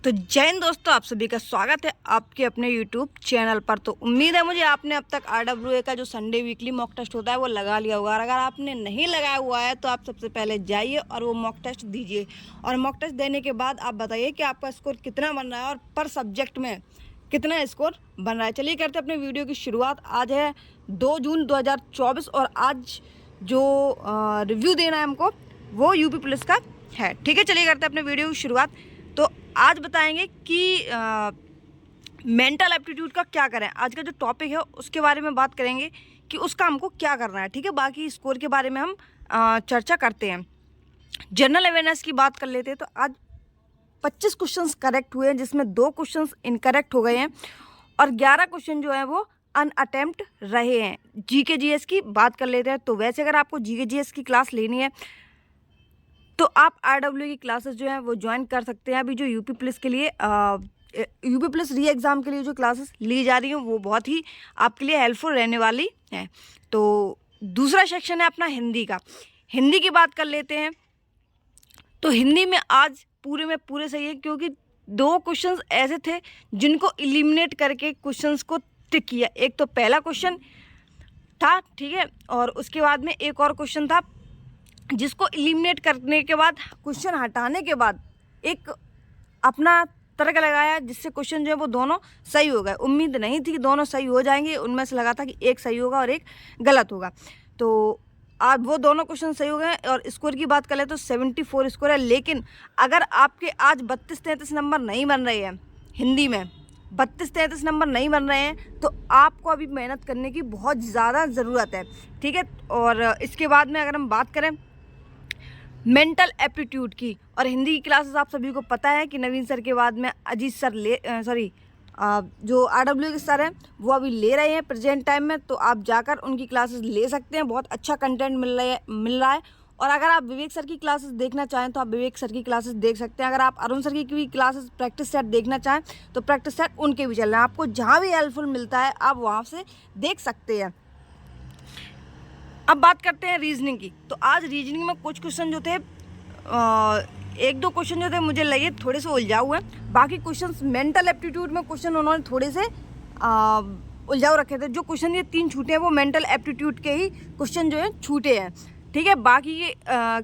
तो जय हिंद दोस्तों, आप सभी का स्वागत है आपके अपने YouTube चैनल पर। तो उम्मीद है मुझे आपने अब तक RWA का जो संडे वीकली मॉक टेस्ट होता है वो लगा लिया होगा। और अगर आपने नहीं लगाया हुआ है तो आप सबसे पहले जाइए और वो मॉक टेस्ट दीजिए। और मॉक टेस्ट देने के बाद आप बताइए कि आपका स्कोर कितना बन रहा है और पर सब्जेक्ट में कितना स्कोर बन रहा है। चलिए करते हैं अपने वीडियो की शुरुआत। आज है 2 जून 2024 और आज जो रिव्यू देना है हमको वो यूपी पुलिस का है। ठीक है, चलिए करते हैं अपने वीडियो की शुरुआत। तो आज बताएंगे कि मेंटल एप्टीट्यूड का क्या करें। आज का जो टॉपिक है उसके बारे में बात करेंगे कि उसका हमको क्या करना है। ठीक है, बाकी स्कोर के बारे में हम चर्चा करते हैं। जनरल अवेयरनेस की बात कर लेते हैं। तो आज 25 क्वेश्चंस करेक्ट हुए हैं, जिसमें 2 क्वेश्चंस इनकरेक्ट हो गए हैं और 11 क्वेश्चन जो है वो अनअटेम्प्ट रहे हैं। जीके जीएस की बात कर लेते हैं। तो वैसे अगर आपको जीके जीएस की क्लास लेनी है तो आप RWA की क्लासेस जो है वो ज्वाइन कर सकते हैं। अभी जो यूपी पुलिस के लिए यूपी पुलिस री एग्ज़ाम के लिए जो क्लासेस ली जा रही हैं वो बहुत ही आपके लिए हेल्पफुल रहने वाली है। तो दूसरा सेक्शन है अपना हिंदी का। हिंदी की बात कर लेते हैं। तो हिंदी में आज पूरे सही है, क्योंकि 2 क्वेश्चंस ऐसे थे जिनको एलिमिनेट करके क्वेश्चंस को टिक किया। एक तो पहला क्वेश्चन था, ठीक है, और उसके बाद में एक और क्वेश्चन था जिसको एलिमिनेट करने के बाद, क्वेश्चन हटाने के बाद एक अपना तर्क लगाया, जिससे क्वेश्चन जो है वो दोनों सही हो गए। उम्मीद नहीं थी कि दोनों सही हो जाएंगे, उनमें से लगा था कि एक सही होगा और एक गलत होगा। तो आज वो दोनों क्वेश्चन सही हो गए। और स्कोर की बात करें तो 74 स्कोर है। लेकिन अगर आपके आज 32-33 नंबर नहीं बन रहे हैं, हिंदी में 32-33 नंबर नहीं बन रहे हैं, तो आपको अभी मेहनत करने की बहुत ज़्यादा ज़रूरत है। ठीक है, और इसके बाद में अगर हम बात करें मेंटल एप्टीट्यूड की और हिंदी की क्लासेस, आप सभी को पता है कि नवीन सर के बाद में अजीत सर जो RWA के सर हैं वो अभी ले रहे हैं प्रेजेंट टाइम में। तो आप जाकर उनकी क्लासेस ले सकते हैं, बहुत अच्छा कंटेंट मिल रहा है। और अगर आप विवेक सर की क्लासेस देखना चाहें तो आप विवेक सर की क्लासेस देख सकते हैं। अगर आप अरुण सर की भी क्लासेस प्रैक्टिस सेट देखना चाहें तो प्रैक्टिस सेट उनके भी चल रहे हैं। आपको जहाँ भी हेल्पफुल मिलता है आप वहाँ से देख सकते हैं। अब बात करते हैं रीजनिंग की। तो आज रीजनिंग में कुछ क्वेश्चन जो थे, 1-2 क्वेश्चन जो थे मुझे लगे थोड़े से उलझाऊ हैं। बाकी क्वेश्चंस मेंटल एप्टीट्यूड में क्वेश्चन उन्होंने थोड़े से उलझाऊ रखे थे। जो क्वेश्चन ये 3 छूटे हैं वो मेंटल एप्टीट्यूड के ही क्वेश्चन जो है छूटे हैं। ठीक है, बाकी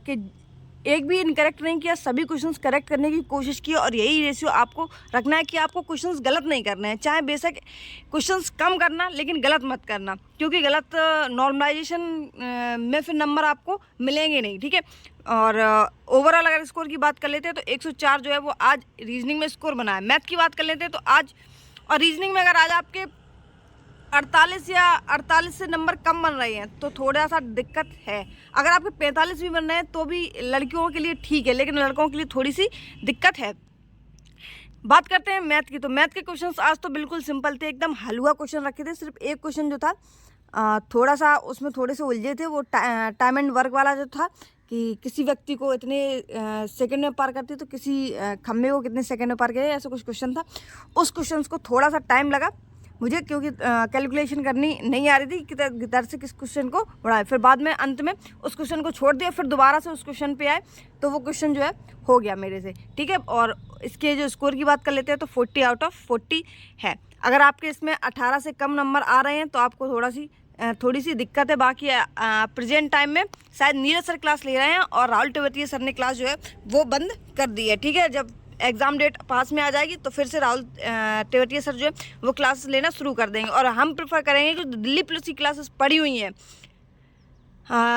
के एक भी इनकरेक्ट नहीं किया, सभी क्वेश्चंस करेक्ट करने की कोशिश की। और यही रेशियो आपको रखना है कि आपको क्वेश्चंस गलत नहीं करने हैं। चाहे बेशक क्वेश्चंस कम करना, लेकिन गलत मत करना, क्योंकि गलत नॉर्मलाइजेशन में फिर नंबर आपको मिलेंगे नहीं। ठीक है, और ओवरऑल अगर स्कोर की बात कर लेते हैं तो 104 जो है वो आज रीजनिंग में स्कोर बना है। मैथ की बात कर लेते हैं तो आज, और रीजनिंग में अगर आज आपके 48 से नंबर कम बन रहे हैं तो थोड़ा सा दिक्कत है। अगर आपके 45 भी बन रहे हैं तो भी लड़कियों के लिए ठीक है, लेकिन लड़कों के लिए थोड़ी सी दिक्कत है। बात करते हैं मैथ की। तो मैथ के क्वेश्चंस आज तो बिल्कुल सिंपल थे, एकदम हलवा क्वेश्चन रखे थे। सिर्फ एक क्वेश्चन जो था थोड़ा सा उसमें थोड़े से उलझे थे, वो टाइम एंड वर्क वाला जो था कि किसी व्यक्ति को इतने सेकंड में पार करती तो किसी खम्भे को कितने सेकंड में पार करे, ऐसा कुछ क्वेश्चन था। उस क्वेश्चन को थोड़ा सा टाइम लगा मुझे, क्योंकि कैलकुलेशन करनी नहीं आ रही थी कि किधर से किस क्वेश्चन को बढ़ाए। फिर बाद में अंत में उस क्वेश्चन को छोड़ दिया, फिर दोबारा से उस क्वेश्चन पे आए तो वो क्वेश्चन जो है हो गया मेरे से। ठीक है, और इसके जो स्कोर की बात कर लेते हैं तो 40 आउट ऑफ 40 है। अगर आपके इसमें 18 से कम नंबर आ रहे हैं तो आपको थोड़ी सी दिक्कत है। बाकी प्रेजेंट टाइम में शायद नीरज सर क्लास ले रहे हैं और राहुल तेवतिया सर ने क्लास जो है वो बंद कर दी है। ठीक है, जब एग्ज़ाम डेट पास में आ जाएगी तो फिर से राहुल तेवतिया सर जो है वो क्लासेस लेना शुरू कर देंगे। और हम प्रेफर करेंगे कि दिल्ली पुलिस की क्लासेस पड़ी हुई हैं,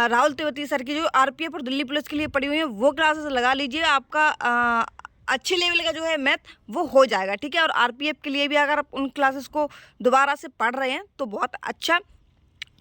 राहुल तेवतिया सर की जो RPF और दिल्ली पुलिस के लिए पड़ी हुई हैं, वो क्लासेस लगा लीजिए। आपका अच्छे लेवल का जो है मैथ वो हो जाएगा। ठीक है, और RPF के लिए भी अगर आप उन क्लासेस को दोबारा से पढ़ रहे हैं तो बहुत अच्छा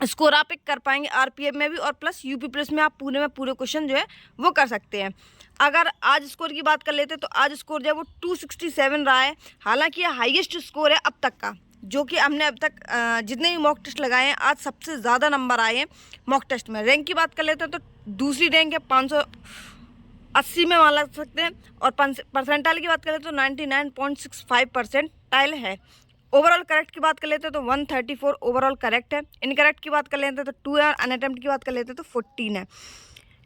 स्कोर आप एक कर पाएंगे RPF में भी, और प्लस यूपी पुलिस में आप पूरे क्वेश्चन जो है वो कर सकते हैं। अगर आज स्कोर की बात कर लेते हैं तो आज स्कोर जो है वो 267 रहा है। हालांकि ये हाईएस्ट स्कोर है अब तक का, जो कि हमने अब तक जितने भी मॉक टेस्ट लगाए हैं आज सबसे ज़्यादा नंबर आए हैं मॉक टेस्ट में। रैंक की बात कर लेते हैं तो दूसरी रैंक है 580 में मान लग सकते हैं। और परसेंटाइल की बात करें तो 99.65 परसेंटाइल है। ओवरऑल करेक्ट की बात कर लेते हैं तो 134 ओवरऑल करेक्ट है। इनकरेक्ट की बात कर लेते हैं तो 2 है, और अनअटेम्प्ट की बात कर लेते हैं तो 14 है।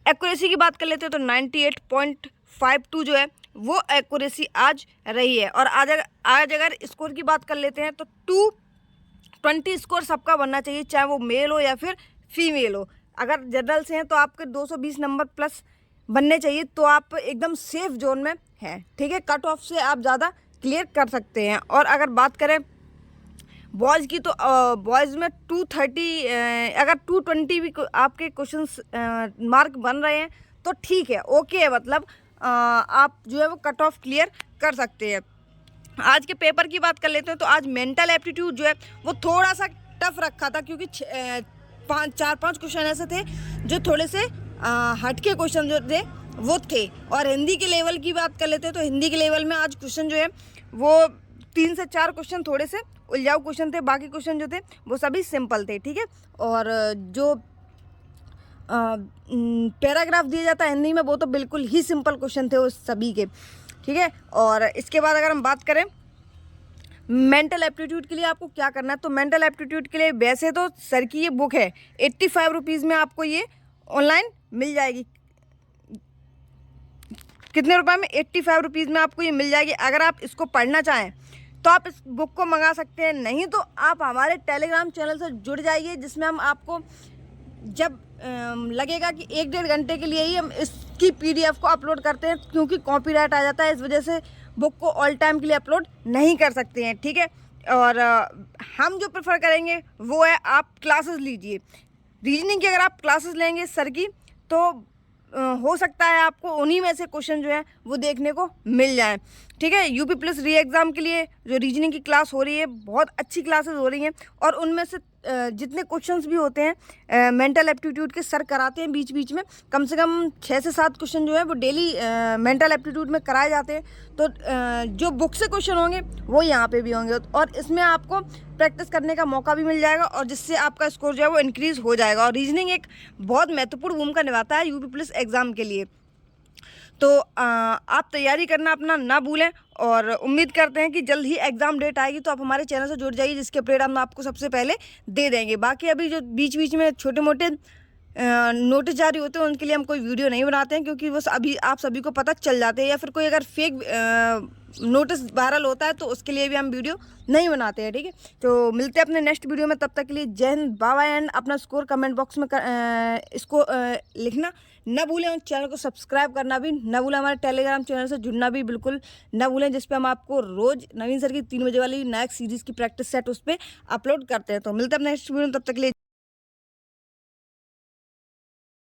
एक्यूरेसी की बात कर लेते हैं तो 98.52 जो है वो एक्यूरेसी आज रही है। और आज अगर स्कोर की बात कर लेते हैं तो 220 स्कोर सबका बनना चाहिए, चाहे वो मेल हो या फिर फीमेल हो। अगर जनरल से हैं तो आपके 220 नंबर प्लस बनने चाहिए, तो आप एकदम सेफ जोन में हैं, ठीक है। कट ऑफ से आप ज़्यादा क्लियर कर सकते हैं। और अगर बात करें बॉयज़ की तो बॉयज़ में 230 अगर 220 भी आपके क्वेश्चंस मार्क बन रहे हैं तो ठीक है, ओके है, मतलब आप जो है वो कट ऑफ क्लियर कर सकते हैं। आज के पेपर की बात कर लेते हैं तो आज मेंटल एप्टीट्यूड जो है वो थोड़ा सा टफ रखा था, क्योंकि 4-5 क्वेश्चन ऐसे थे जो थोड़े से हटके क्वेश्चन जो थे वो थे। और हिंदी के लेवल की बात कर लेते हैं तो हिंदी के लेवल में आज क्वेश्चन जो है वो 3 से 4 क्वेश्चन थोड़े से उलझाऊ क्वेश्चन थे, बाकी क्वेश्चन जो थे वो सभी सिंपल थे, ठीक है। और जो पैराग्राफ दिया जाता है हिंदी में वो तो बिल्कुल ही सिंपल क्वेश्चन थे उस सभी के, ठीक है। और इसके बाद अगर हम बात करें मेंटल एप्टीट्यूड के लिए आपको क्या करना है, तो मेंटल एप्टीट्यूड के लिए वैसे तो सर की ये बुक है 85 रुपीज़ में आपको ये ऑनलाइन मिल जाएगी। कितने रुपए में? 85 रुपीज़ में आपको ये मिल जाएगी। अगर आप इसको पढ़ना चाहें तो आप इस बुक को मंगा सकते हैं, नहीं तो आप हमारे टेलीग्राम चैनल से जुड़ जाइए, जिसमें हम आपको जब लगेगा कि 1-1.5 घंटे के लिए ही हम इसकी PDF को अपलोड करते हैं, क्योंकि कॉपीराइट आ जाता है, इस वजह से बुक को ऑल टाइम के लिए अपलोड नहीं कर सकते हैं, ठीक है। और हम जो प्रेफर करेंगे वो है आप क्लासेस लीजिए। रीजनिंग की अगर आप क्लासेस लेंगे सर की तो हो सकता है आपको उन्हीं में से क्वेश्चन जो है वो देखने को मिल जाए, ठीक है। यूपी प्लस री एग्ज़ाम के लिए जो रीजनिंग की क्लास हो रही है बहुत अच्छी क्लासेस हो रही हैं, और उनमें से जितने क्वेश्चंस भी होते हैं मेंटल एप्टीट्यूड के सर कराते हैं बीच बीच में, कम से कम 6 से 7 क्वेश्चन जो है वो डेली मेंटल एप्टीट्यूड में कराए जाते हैं। तो जो बुक से क्वेश्चन होंगे वो यहाँ पे भी होंगे, और इसमें आपको प्रैक्टिस करने का मौका भी मिल जाएगा, और जिससे आपका स्कोर जो है वो इंक्रीज़ हो जाएगा। और रीजनिंग एक बहुत महत्वपूर्ण भूमिका निभाता है यूपी पुलिस एग्ज़ाम के लिए। तो आप तैयारी करना अपना ना भूलें, और उम्मीद करते हैं कि जल्द ही एग्ज़ाम डेट आएगी तो आप हमारे चैनल से जुड़ जाइए, जिसके अपडेट हम आपको सबसे पहले दे देंगे। बाकी अभी जो बीच बीच में छोटे मोटे नोटिस जारी होते हैं उनके लिए हम कोई वीडियो नहीं बनाते हैं, क्योंकि वो अभी आप सभी को पता चल जाते हैं, या फिर कोई अगर फेक नोटिस वायरल होता है तो उसके लिए भी हम वीडियो नहीं बनाते हैं, ठीक है। तो मिलते हैं अपने नेक्स्ट वीडियो में, तब तक के लिए जय हिंद, बाय बाय। एंड अपना स्कोर कमेंट बॉक्स में इसको लिखना ना भूलें, और चैनल को सब्सक्राइब करना भी ना भूलें। हमारे टेलीग्राम चैनल से जुड़ना भी बिल्कुल ना भूलें, जिस पे हम आपको रोज़ नवीन सर की 3 बजे वाली नया सीरीज़ की प्रैक्टिस सेट उस पर अपलोड करते हैं। तो मिलते हैं अपने नेक्स्ट वीडियो में, तब तक के लिए